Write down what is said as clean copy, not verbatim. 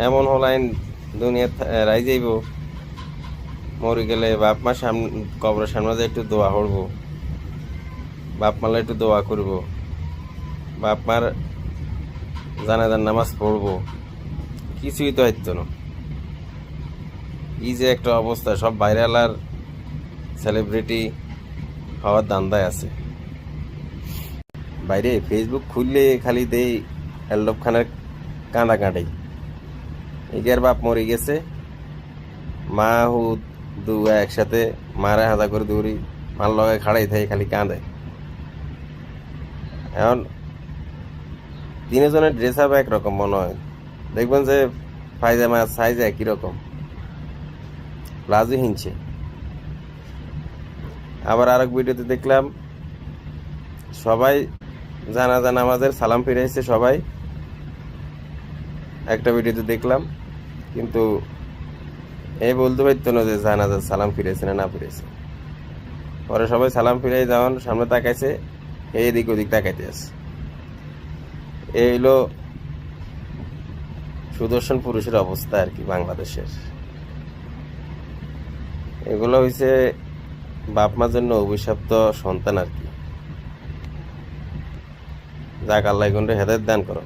এমন হলাইন দুনিয়া রাই যাইব, মরে গেলে বাপ মা সামনে কবরের সামনে যে একটু দোয়া করবো, বাপ মালে একটু দোয়া করব, বাপ মার জানাজার নামাজ পড়বো, কিছুই তো হইতো না। এই যে একটা অবস্থা, সব ভাইরাল আর সেলিব্রিটি হওয়ার দান্দায় আছে। বাইরে ফেসবুক খুললে খালি দেই এলডব খানের কাঁদা কাঁদাই, এগের বাপ মরে গেছে, মা হু দু একসাথে মারা হাজা করে দৌড়ি মার লগে খাড়াই থাকে খালি কাঁদে। এখন তিনজনের ড্রেস আপ একরকম মনে হয়, দেখবেন যে পায়জামা সাইজ একই রকম, প্লাজো হিনছে। আবার আরেক ভিডিওতে দেখলাম সবাই জানাজা নামাজের সালাম ফিরাইছে সবাই, একটা ভিডিওতে দেখলাম, কিন্তু এই বলতে পারতো না যে জানাজার সালাম ফিরেছে না না ফিরেছে। পরে সবাই সালাম ফিরাই যখন সামনে তাকাইছে, এদিক ওদিক তাকাইতে আছে। এই হইলো সুদর্শন পুরুষের অবস্থা আর কি বাংলাদেশের। এগুলো হইছে বাপ মার জন্য অভিশপ্ত সন্তান আর কি। যাক, আল্লাহ হেদায়েত দান করো।